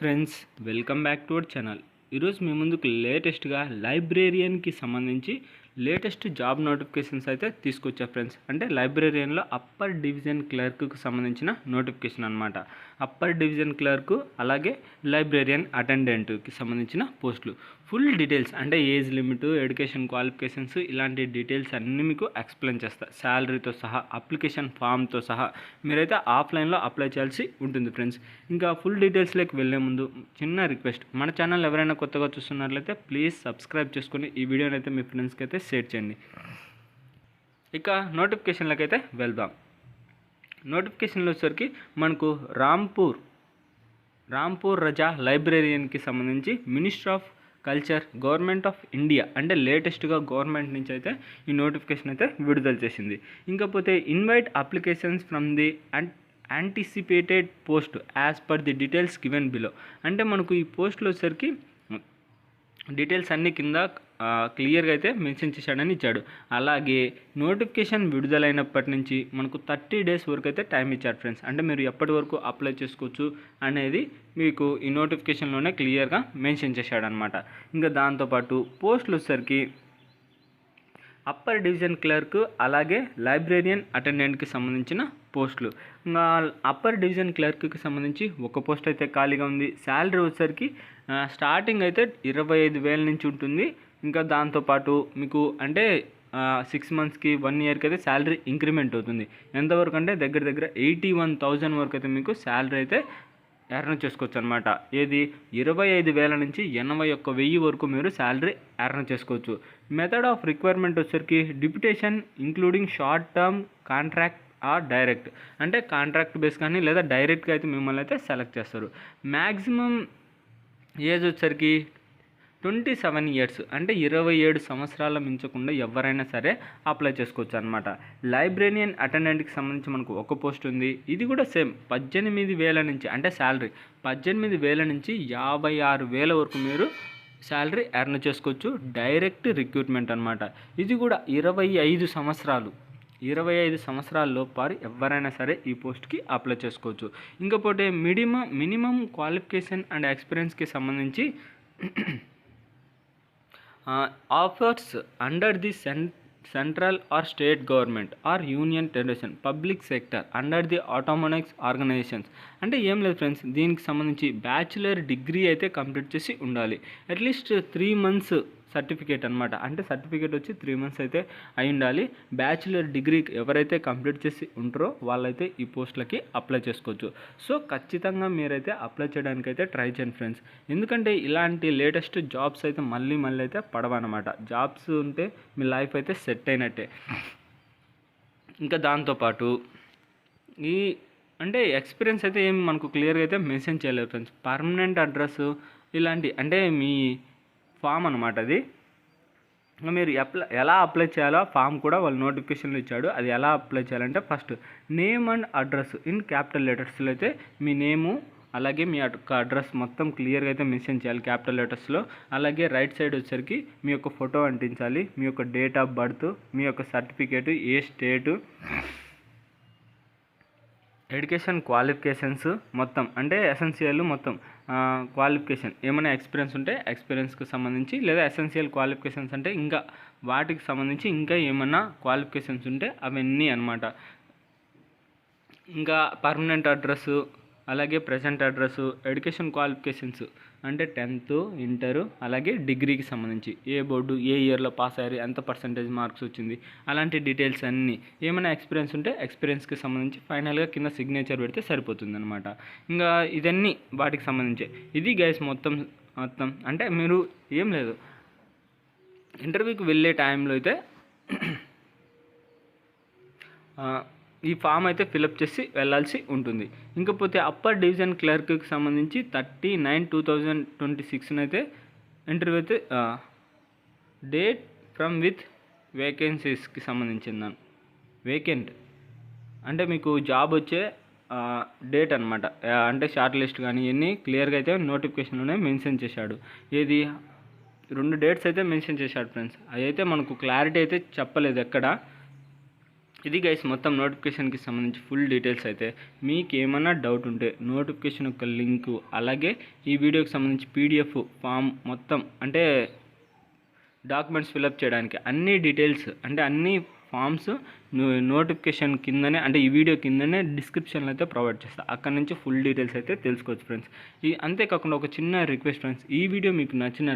Friends, welcome back to our channel. ఈరోజు మీ ముందుకు లేటెస్ట్గా లైబ్రేరియన్కి సంబంధించి లేటెస్ట్ జాబ్ నోటిఫికేషన్స్ అయితే తీసుకొచ్చా ఫ్రెండ్స్. అంటే లైబ్రేరియన్లో అప్పర్ డివిజన్ క్లర్క్కి సంబంధించిన నోటిఫికేషన్ అనమాట. అప్పర్ డివిజన్ క్లర్క్ అలాగే లైబ్రేరియన్ అటెండెంట్కి సంబంధించిన పోస్టులు. ఫుల్ డీటెయిల్స్ అంటే ఏజ్ లిమిట్, ఎడ్యుకేషన్ క్వాలిఫికేషన్స్ ఇలాంటి డీటెయిల్స్ అన్నీ మీకు ఎక్స్ప్లెయిన్ చేస్తా. శాలరీతో సహా, అప్లికేషన్ ఫామ్తో సహా మీరైతే ఆఫ్లైన్లో అప్లై చేయాల్సి ఉంటుంది ఫ్రెండ్స్. ఇంకా ఫుల్ డీటెయిల్స్లోకి వెళ్ళే ముందు చిన్న రిక్వెస్ట్, మన ఛానల్ ఎవరైనా కొత్తగా చూస్తున్నట్లయితే ప్లీజ్ సబ్స్క్రైబ్ చేసుకొని ఈ వీడియోని అయితే మీ ఫ్రెండ్స్కి అయితే షేర్ చేయండి. ఇక నోటిఫికేషన్లకు అయితే వెళ్దాం. నోటిఫికేషన్లో వచ్చేసరికి మనకు రాంపూర్ రజా లైబ్రేరియన్కి సంబంధించి ministry of culture, government of India అంటే లేటెస్ట్గా గవర్నమెంట్ నుంచి అయితే ఈ నోటిఫికేషన్ అయితే విడుదల చేసింది. ఇంకపోతే invite applications from the anticipated post as per the details given below. అంటే మనకు ఈ పోస్ట్లో వచ్చేసరికి డీటెయిల్స్ అన్నీ కింద క్లియర్గా అయితే మెన్షన్ చేశాడని ఇచ్చాడు. అలాగే నోటిఫికేషన్ విడుదలైనప్పటి నుంచి మనకు 30 days వరకు అయితే టైం ఇచ్చాడు ఫ్రెండ్స్. అంటే మీరు ఎప్పటి వరకు అప్లై చేసుకోవచ్చు అనేది మీకు ఈ నోటిఫికేషన్లోనే క్లియర్గా మెన్షన్ చేశాడనమాట. ఇంకా దాంతోపాటు పోస్టులు వచ్చేసరికి అప్పర్ డివిజన్ క్లర్క్ అలాగే లైబ్రేరియన్ అటెండెంట్కి సంబంధించిన పోస్టులు. ఇంకా అప్పర్ డివిజన్ క్లర్క్కి సంబంధించి ఒక పోస్ట్ అయితే ఖాళీగా ఉంది. శాలరీ వచ్చేసరికి స్టార్టింగ్ అయితే 25,000 నుంచి ఉంటుంది. ఇంకా దాంతోపాటు మీకు అంటే 6 monthsకి 1 yearకి అయితే శాలరీ ఇంక్రిమెంట్ అవుతుంది. ఎంతవరకు అంటే దగ్గర 81,000 వరకు అయితే మీకు శాలరీ అయితే ఎర్న్ చేసుకోవచ్చు అనమాట. ఏది 25,000 నుంచి 81,000 వరకు మీరు శాలరీ ఎర్న్ చేసుకోవచ్చు. మెథడ్ ఆఫ్ రిక్వైర్మెంట్ వచ్చేసరికి deputation including short term contract are direct. అంటే కాంట్రాక్ట్ బేస్ కానీ లేదా డైరెక్ట్గా అయితే మిమ్మల్ని అయితే సెలెక్ట్ చేస్తారు. మ్యాక్సిమం ఏజ్ వచ్చేసరికి 27 years అంటే 27 సంవత్సరాల మించకుండా ఎవరైనా సరే అప్లై చేసుకోవచ్చు అనమాట. లైబ్రేరియన్ అటెండెంట్కి సంబంధించి మనకు ఒక పోస్ట్ ఉంది. ఇది కూడా సేమ్ 18,000 నుంచి అంటే శాలరీ 18,000 నుంచి 56,000 వరకు మీరు శాలరీ ఎర్న్ చేసుకోవచ్చు. డైరెక్ట్ రిక్రూట్మెంట్ అనమాట. ఇది కూడా 25 సంవత్సరాలు 25 సంవత్సరాల్లో పారి ఎవరైనా సరే ఈ పోస్ట్కి అప్లై చేసుకోవచ్చు. ఇంకపోతే మినిమం క్వాలిఫికేషన్ అండ్ ఎక్స్పీరియన్స్కి సంబంధించి offers under the central or state government or union territory public sector under the autonomous organisations. అంటే ఏం లేదు ఫ్రెండ్స్, దీనికి సంబంధించి బ్యాచిలర్ డిగ్రీ అయితే కంప్లీట్ చేసి ఉండాలి. అట్లీస్ట్ 3 months సర్టిఫికేట్ అనమాట. అంటే సర్టిఫికేట్ వచ్చి 3 months అయితే అయి ఉండాలి. బ్యాచిలర్ డిగ్రీ ఎవరైతే కంప్లీట్ చేసి ఉంటారో వాళ్ళైతే ఈ పోస్టులకి అప్లై చేసుకోవచ్చు. సో ఖచ్చితంగా మీరైతే అప్లై చేయడానికి అయితే ట్రై చేయండి ఫ్రెండ్స్. ఎందుకంటే ఇలాంటి లేటెస్ట్ జాబ్స్ అయితే మళ్ళీ అయితే పడవన్నమాట. జాబ్స్ ఉంటే మీ లైఫ్ అయితే సెట్ అయినట్టే. ఇంకా దాంతోపాటు ఈ అంటే ఎక్స్పీరియన్స్ అయితే ఏం మనకు క్లియర్గా అయితే మెన్షన్ చేయలేదు ఫ్రెండ్స్. పర్మనెంట్ అడ్రస్ ఇలాంటి అంటే మీ ఫామ్ అనమాట. అది మీరు ఎలా అప్లై చేయాలో ఫామ్ కూడా వాళ్ళు నోటిఫికేషన్లో ఇచ్చాడు. అది ఎలా అప్లై చేయాలంటే first name and address in capital లెటర్స్లో అయితే మీ నేము అలాగే మీ యొక్క అడ్రస్ మొత్తం క్లియర్గా అయితే మెన్షన్ చేయాలి క్యాపిటల్ లెటర్స్లో. అలాగే రైట్ సైడ్ వచ్చేసరికి మీ యొక్క ఫోటో అంటించాలి, మీ యొక్క డేట్ ఆఫ్ బర్త్, మీ యొక్క సర్టిఫికేటు, ఏ స్టేటు, ఎడ్యుకేషన్ క్వాలిఫికేషన్స్ మొత్తం అంటే ఎసెన్షియల్ మొత్తం క్వాలిఫికేషన్ ఏమైనా ఎక్స్పీరియన్స్ ఉంటే ఎక్స్పీరియన్స్కి సంబంధించి, లేదా ఎసెన్షియల్ క్వాలిఫికేషన్స్ అంటే ఇంకా వాటికి సంబంధించి ఇంకా ఏమైనా క్వాలిఫికేషన్స్ ఉంటే అవన్నీ అనమాట. ఇంకా పర్మనెంట్ అడ్రస్సు అలాగే ప్రజెంట్ అడ్రస్సు, ఎడ్యుకేషన్ క్వాలిఫికేషన్స్ అంటే 10th, ఇంటర్ అలాగే డిగ్రీకి సంబంధించి ఏ బోర్డు ఏ ఇయర్లో పాస్ అయ్యారు, ఎంత పర్సెంటేజ్ మార్క్స్ వచ్చింది, అలాంటి డీటెయిల్స్ అన్నీ. ఏమైనా ఎక్స్పీరియన్స్ ఉంటే ఎక్స్పీరియన్స్కి సంబంధించి ఫైనల్గా కింద సిగ్నేచర్ పెడితే సరిపోతుంది అనమాట. ఇంకా ఇదన్నీ వాటికి సంబంధించి. ఇది గైస్ మొత్తం అంటే మీరు ఏం లేదు ఇంటర్వ్యూకి వెళ్ళే టైంలో అయితే ఈ ఫామ్ అయితే ఫిలప్ చేసి వెళ్ళాల్సి ఉంటుంది. ఇంకపోతే అప్పర్ డివిజన్ క్లర్క్కి సంబంధించి 30/9/2026 అయితే ఇంటర్వ్యూ అయితే డేట్ ఫ్రమ్ విత్ వేకెన్సీస్కి సంబంధించిందని. వేకెంట్ అంటే మీకు జాబ్ వచ్చే డేట్ అనమాట. అంటే షార్ట్ లిస్ట్ కానీ ఇవన్నీ క్లియర్గా అయితే నోటిఫికేషన్లోనే మెన్షన్ చేశాడు. ఏది 2 డేట్స్ అయితే మెన్షన్ చేశాడు ఫ్రెండ్స్. అవి అయితే మనకు క్లారిటీ అయితే చెప్పలేదు ఎక్కడ. ఇది గైస్ మొత్తం నోటిఫికేషన్కి సంబంధించి ఫుల్ డీటెయిల్స్ అయితే. మీకు ఏమైనా డౌట్ ఉంటే నోటిఫికేషన్ యొక్క లింకు, అలాగే ఈ వీడియోకి సంబంధించి పీడిఎఫ్ ఫామ్ మొత్తం, అంటే డాక్యుమెంట్స్ ఫిలప్ చేయడానికి అన్ని డీటెయిల్స్, అంటే అన్ని ఫామ్స్ నోటిఫికేషన్ కిందనే, అంటే ఈ వీడియో కిందనే డిస్క్రిప్షన్లో అయితే ప్రొవైడ్ చేస్తాను. అక్కడ నుంచి ఫుల్ డీటెయిల్స్ అయితే తెలుసుకోవచ్చు ఫ్రెండ్స్. అంతేకాకుండా ఒక చిన్న రిక్వెస్ట్ ఫ్రెండ్స్, ఈ వీడియో మీకు నచ్చినట్లయితే